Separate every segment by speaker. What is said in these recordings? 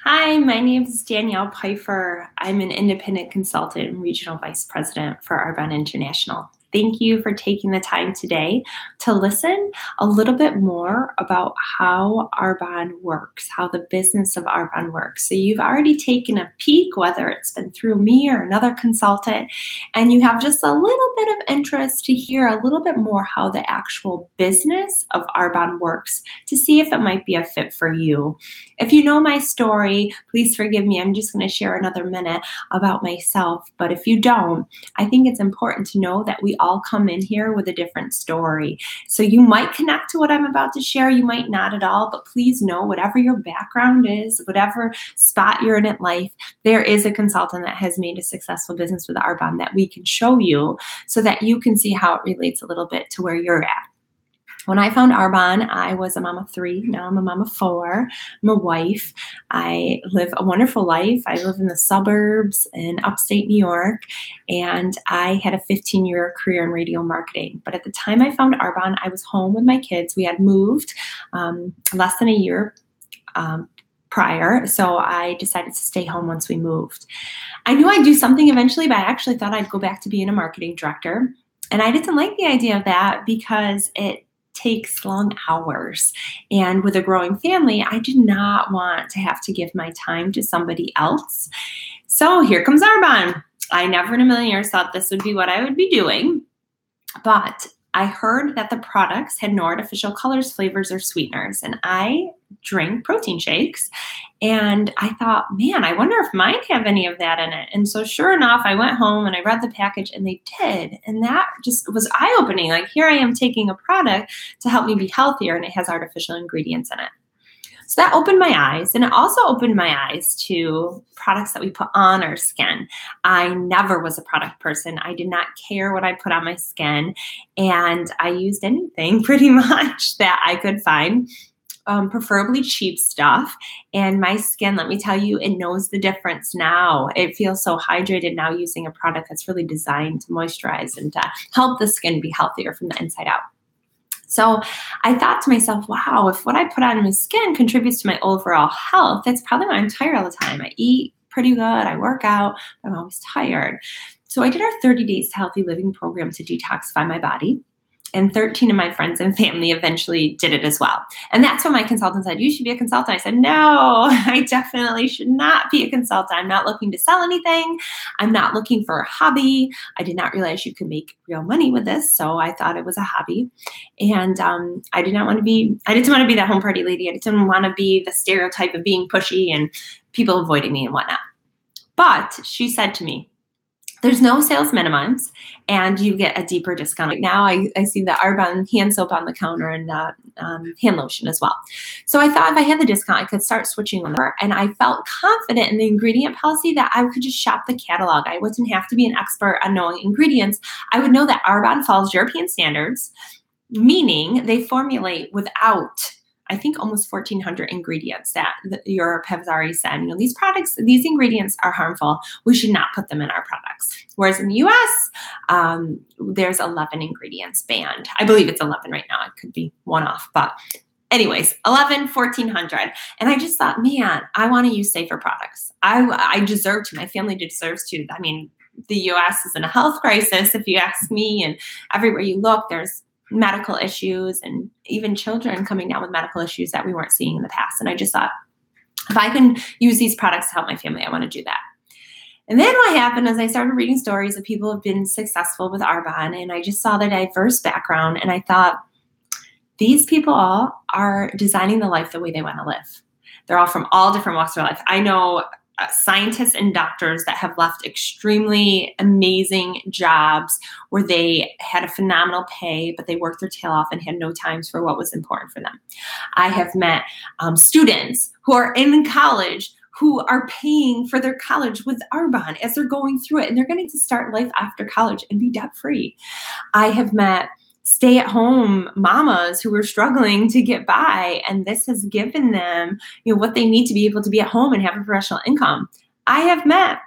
Speaker 1: Hi, my name is Danielle Pfeiffer. I'm an independent consultant and regional vice president for Arbonne International. Thank you for taking the time today to listen a little bit more about how Arbonne works, how the business of Arbonne works. So you've already taken a peek, whether it's been through me or another consultant, and you have just a little bit of interest to hear a little bit more how the actual business of Arbonne works to see if it might be a fit for you. If you know my story, please forgive me. I'm just going to share another minute about myself. But if you don't, I think it's important to know that we all come in here with a different story. So you might connect to what I'm about to share. You might not at all, but please know whatever your background is, whatever spot you're in life, there is a consultant that has made a successful business with Arbonne that we can show you so that you can see how it relates a little bit to where you're at. When I found Arbonne, I was a mom of 3. Now I'm a mom of 4. I'm a wife. I live a wonderful life. I live in the suburbs in upstate New York, and I had a 15-year career in radio marketing. But at the time I found Arbonne, I was home with my kids. We had moved less than a year prior, so I decided to stay home once we moved. I knew I'd do something eventually, but I actually thought I'd go back to being a marketing director. And I didn't like the idea of that because it takes long hours. And with a growing family, I did not want to have to give my time to somebody else. So here comes Arbonne. I never in a million years thought this would be what I would be doing. But I heard that the products had no artificial colors, flavors, or sweeteners. And I drink protein shakes. And I thought, man, I wonder if mine have any of that in it. And so sure enough, I went home and I read the package and they did. And that just was eye-opening. Like, here I am taking a product to help me be healthier and it has artificial ingredients in it. So that opened my eyes, and it also opened my eyes to products that we put on our skin. I never was a product person. I did not care what I put on my skin, and I used anything pretty much that I could find, preferably cheap stuff. And my skin, let me tell you, it knows the difference now. It feels so hydrated now using a product that's really designed to moisturize and to help the skin be healthier from the inside out. So I thought to myself, wow, if what I put on my skin contributes to my overall health, that's probably why I'm tired all the time. I eat pretty good, I work out, but I'm always tired. So I did our 30 Days to Healthy Living program to detoxify my body. And 13 of my friends and family eventually did it as well. And that's when my consultant said, you should be a consultant. I said, no, I definitely should not be a consultant. I'm not looking to sell anything. I'm not looking for a hobby. I did not realize you could make real money with this. So I thought it was a hobby. And I didn't want to be that home party lady. I didn't want to be the stereotype of being pushy and people avoiding me and whatnot. But she said to me, there's no sales minimums, and you get a deeper discount. Right now, I see the Arbonne hand soap on the counter and hand lotion as well. So I thought if I had the discount, I could start switching over. And I felt confident in the ingredient policy that I could just shop the catalog. I wouldn't have to be an expert on knowing ingredients. I would know that Arbonne follows European standards, meaning they formulate without, I think, almost 1,400 ingredients that Europe has already said, these products, these ingredients are harmful. We should not put them in our products. Whereas in the US, there's 11 ingredients banned. I believe it's 11 right now. It could be one off, but anyways, 1,400. And I just thought, man, I want to use safer products. I deserve to. My family deserves to. I mean, the US is in a health crisis, if you ask me, and everywhere you look, there's medical issues and even children coming down with medical issues that we weren't seeing in the past. And I just thought, if I can use these products to help my family, I want to do that. And then what happened is I started reading stories of people who have been successful with Arbonne, and I just saw their diverse background, and I thought, these people all are designing the life the way they want to live. They're all from all different walks of life. I know scientists and doctors that have left extremely amazing jobs where they had a phenomenal pay, but they worked their tail off and had no time for what was important for them. I have met students who are in college who are paying for their college with Arbonne as they're going through it, and they're getting to start life after college and be debt-free. I have met stay-at-home mamas who are struggling to get by, and this has given them, what they need to be able to be at home and have a professional income. I have met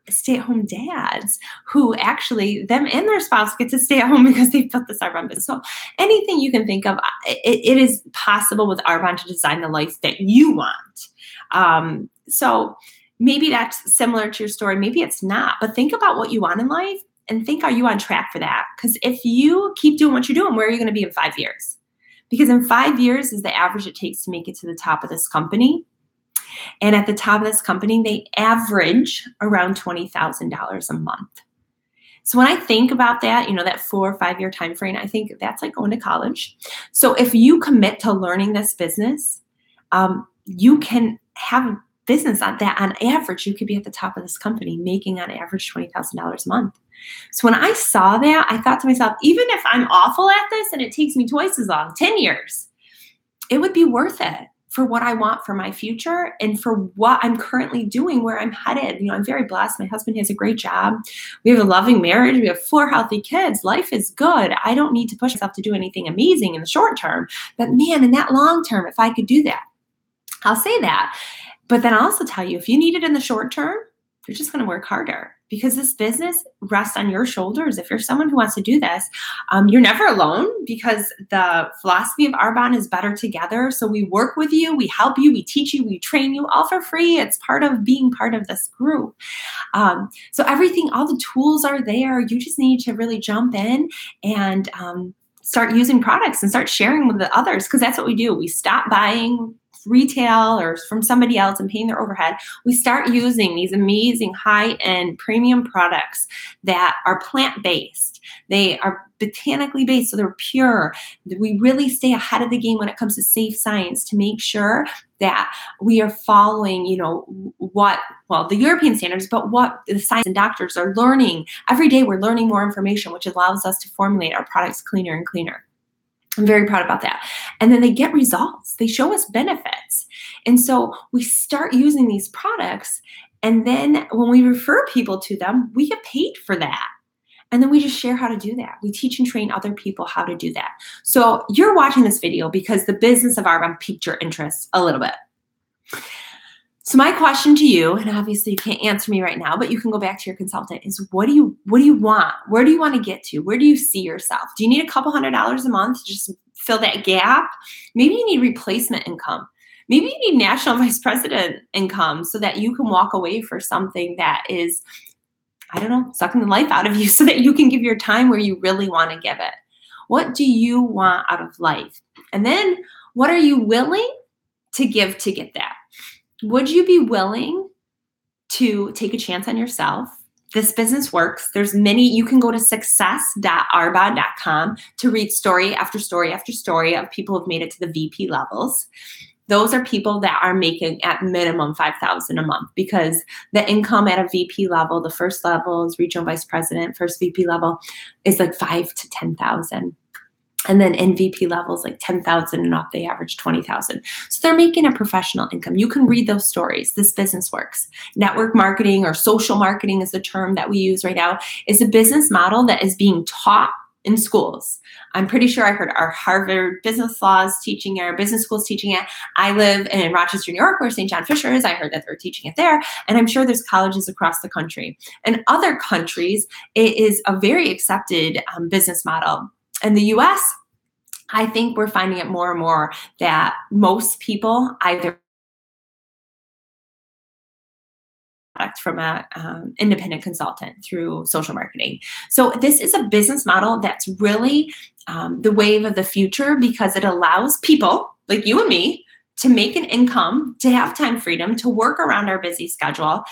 Speaker 1: stay-at-home dads who actually, them and their spouse get to stay at home because they built this Arbonne business. So anything you can think of, it is possible with Arbonne to design the life that you want. So maybe that's similar to your story. Maybe it's not, but think about what you want in life and think, are you on track for that? Because if you keep doing what you're doing, where are you going to be in 5 years? Because in 5 years is the average it takes to make it to the top of this company. And at the top of this company, they average around $20,000 a month. So when I think about that, that 4 or 5 year time frame, I think that's like going to college. So if you commit to learning this business, you can have a business on that. On average, you could be at the top of this company making on average $20,000 a month. So when I saw that, I thought to myself, even if I'm awful at this and it takes me twice as long, 10 years, it would be worth it for what I want for my future and for what I'm currently doing, where I'm headed. I'm very blessed. My husband has a great job. We have a loving marriage. We have 4 healthy kids. Life is good. I don't need to push myself to do anything amazing in the short term. But man, in that long term, if I could do that, I'll say that. But then I'll also tell you, if you need it in the short term, you're just going to work harder, because this business rests on your shoulders. If you're someone who wants to do this, you're never alone, because the philosophy of Arbonne is better together. So we work with you, we help you, we teach you, we train you, all for free. It's part of being part of this group. So everything, all the tools are there. You just need to really jump in and start using products and start sharing with the others, because that's what we do. We stop buying retail or from somebody else and paying their overhead. We start using these amazing high-end premium products that are plant-based. They are botanically based, so they're pure. We really stay ahead of the game when it comes to safe science to make sure that we are following, the European standards, but what the science and doctors are learning. Every day we're learning more information, which allows us to formulate our products cleaner and cleaner. I'm very proud about that. And then they get results. They show us benefits. And so we start using these products. And then when we refer people to them, we get paid for that. And then we just share how to do that. We teach and train other people how to do that. So you're watching this video because the business of Arbonne piqued your interest a little bit. So my question to you, and obviously you can't answer me right now, but you can go back to your consultant, is what do you want? Where do you want to get to? Where do you see yourself? Do you need a couple $100s a month to just fill that gap? Maybe you need replacement income. Maybe you need national vice president income so that you can walk away for something that is, sucking the life out of you, so that you can give your time where you really want to give it. What do you want out of life? And then what are you willing to give to get that? Would you be willing to take a chance on yourself? This business works. There's many. You can go to success.arbonne.com to read story after story after story of people who've made it to the VP levels. Those are people that are making at minimum $5,000 a month, because the income at a VP level, the first level is regional vice president, first VP level is like $5,000 to $10,000. And then in VP levels, like 10,000 and up, they average 20,000. So they're making a professional income. You can read those stories. This business works. Network marketing, or social marketing is the term that we use right now, is a business model that is being taught in schools. I'm pretty sure I heard our Harvard business laws teaching it, our business schools teaching it. I live in Rochester, New York, where St. John Fisher is. I heard that they're teaching it there. And I'm sure there's colleges across the country. In other countries, it is a very accepted business model. In the US, I think we're finding it more and more that most people either from an independent consultant through social marketing. So this is a business model that's really the wave of the future, because it allows people like you and me to make an income, to have time freedom, to work around our busy schedule.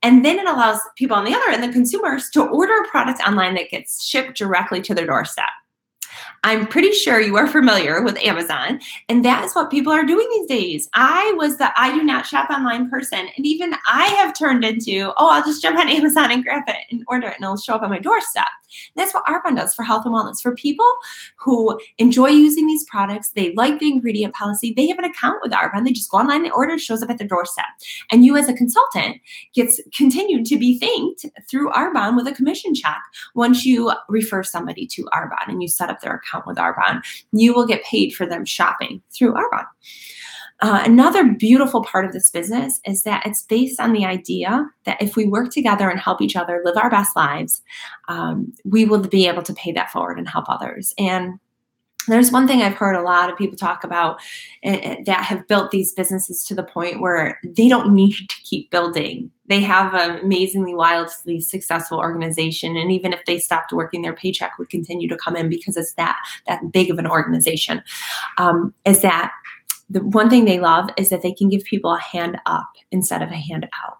Speaker 1: And then it allows people on the other end, the consumers, to order a product online that gets shipped directly to their doorstep. I'm pretty sure you are familiar with Amazon, and that is what people are doing these days. I was the I do not shop online person, and even I have turned into, I'll just jump on Amazon and grab it and order it, and it'll show up on my doorstep. And that's what Arbonne does for health and wellness. For people who enjoy using these products, they like the ingredient policy, they have an account with Arbonne, they just go online, they order, it shows up at their doorstep. And you as a consultant gets continued to be thanked through Arbonne with a commission check. Once you refer somebody to Arbonne and you set up their account with Arbonne, you will get paid for them shopping through Arbonne. Another beautiful part of this business is that it's based on the idea that if we work together and help each other live our best lives, we will be able to pay that forward and help others. And there's one thing I've heard a lot of people talk about that have built these businesses to the point where they don't need to keep building. They have an amazingly, wildly successful organization. And even if they stopped working, their paycheck would continue to come in because it's that big of an organization. Is that the one thing they love is that they can give people a hand up instead of a hand out.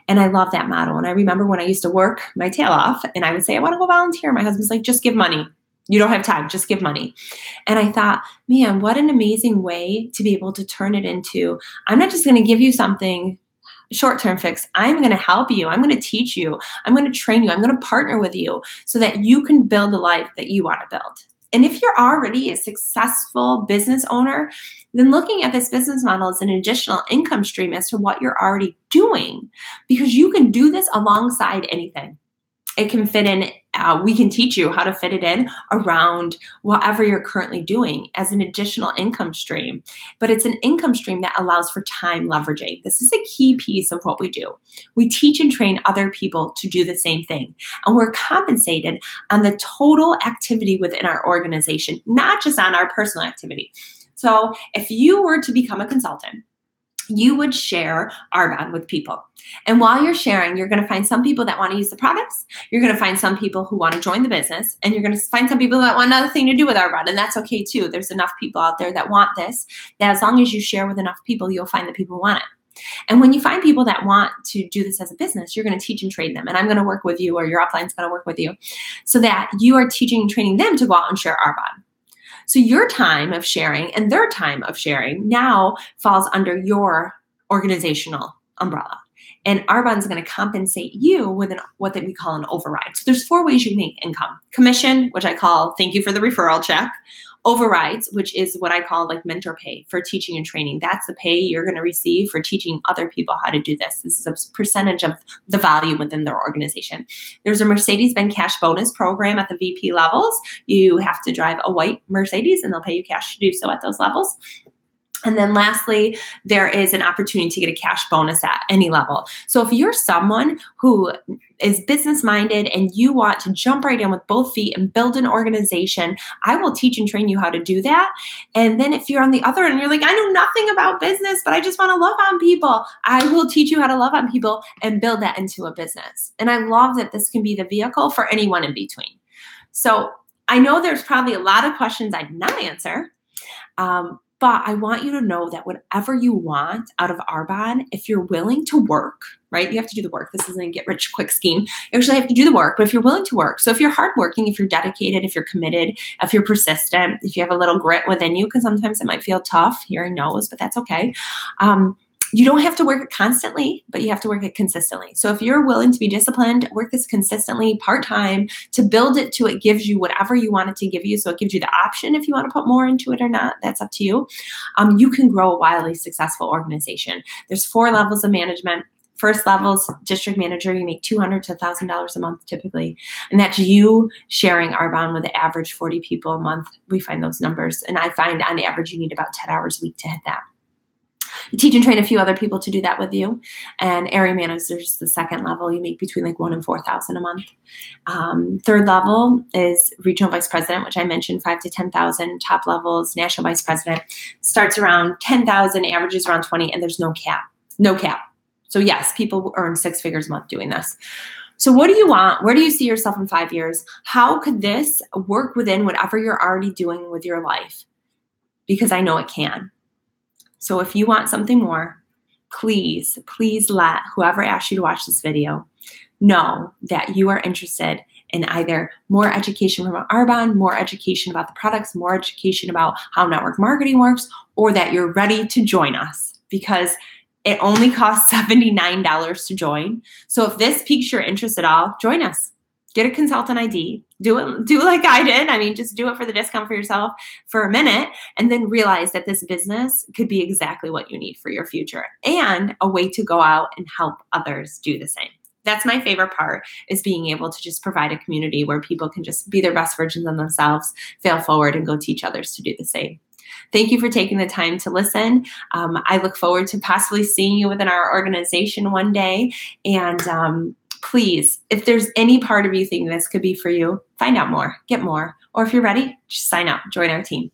Speaker 1: And I love that model. And I remember when I used to work my tail off and I would say, I want to go volunteer. My husband's like, just give money. You don't have time, just give money. And I thought, man, what an amazing way to be able to turn it into, I'm not just going to give you something short-term fix. I'm going to help you. I'm going to teach you. I'm going to train you. I'm going to partner with you so that you can build the life that you want to build. And if you're already a successful business owner, then looking at this business model as an additional income stream as to what you're already doing, because you can do this alongside anything. It can fit in, we can teach you how to fit it in around whatever you're currently doing as an additional income stream. But it's an income stream that allows for time leveraging. This is a key piece of what we do. We teach and train other people to do the same thing. And we're compensated on the total activity within our organization, not just on our personal activity. So if you were to become a consultant, you would share Arbonne with people. And while you're sharing, you're going to find some people that want to use the products. You're going to find some people who want to join the business. And you're going to find some people that want nothing to do with Arbonne. And that's okay too. There's enough people out there that want this, that as long as you share with enough people, you'll find the people who want it. And when you find people that want to do this as a business, you're going to teach and train them. And I'm going to work with you, or your upline's going to work with you, so that you are teaching and training them to go out and share Arbonne. So your time of sharing and their time of sharing now falls under your organizational umbrella. And Arbonne is going to compensate you with what we call an override. So there's 4 ways you make income. Commission, which I call thank you for the referral check. Overrides, which is what I call like mentor pay for teaching and training. That's the pay you're going to receive for teaching other people how to do this. This is a percentage of the value within their organization. There's a Mercedes-Benz cash bonus program at the VP levels. You have to drive a white Mercedes and they'll pay you cash to do so at those levels. And then lastly, there is an opportunity to get a cash bonus at any level. So if you're someone who is business-minded and you want to jump right in with both feet and build an organization, I will teach and train you how to do that. And then if you're on the other end, you're like, I know nothing about business, but I just want to love on people, I will teach you how to love on people and build that into a business. And I love that this can be the vehicle for anyone in between. So I know there's probably a lot of questions I did not answer. But I want you to know that whatever you want out of Arbonne, if you're willing to work, right? You have to do the work. This isn't a get rich quick scheme. You actually have to do the work, but if you're willing to work. So if you're hardworking, if you're dedicated, if you're committed, if you're persistent, if you have a little grit within you, because sometimes it might feel tough hearing no's, but that's okay. You don't have to work it constantly, but you have to work it consistently. So if you're willing to be disciplined, work this consistently, part-time, to build it to it gives you whatever you want it to give you. So it gives you the option if you want to put more into it or not. That's up to you. You can grow a wildly successful organization. There's 4 levels of management. First level's district manager, you make $200 to $1,000 a month typically. And that's you sharing Arbonne with the average 40 people a month. We find those numbers. And I find on average, you need about 10 hours a week to hit that. You teach and train a few other people to do that with you. And area managers, the second level, you make between like $1,000 and $4,000 a month. Third level is regional vice president, which I mentioned, $5,000 to $10,000. Top levels, national vice president, starts around $10,000, averages around 20, and there's no cap. No cap. So yes, people earn 6 figures a month doing this. So what do you want? Where do you see yourself in 5 years? How could this work within whatever you're already doing with your life? Because I know it can. So if you want something more, please let whoever asked you to watch this video know that you are interested in either more education from Arbonne, more education about the products, more education about how network marketing works, or that you're ready to join us, because it only costs $79 to join. So if this piques your interest at all, join us. Get a consultant ID. Do it like I did. I mean, just do it for the discount for yourself for a minute, and then realize that this business could be exactly what you need for your future and a way to go out and help others do the same. That's my favorite part, is being able to just provide a community where people can just be their best versions of themselves, fail forward, and go teach others to do the same. Thank you for taking the time to listen. I look forward to possibly seeing you within our organization one day. And please, if there's any part of you thinking this could be for you, find out more, get more. Or if you're ready, just sign up, join our team.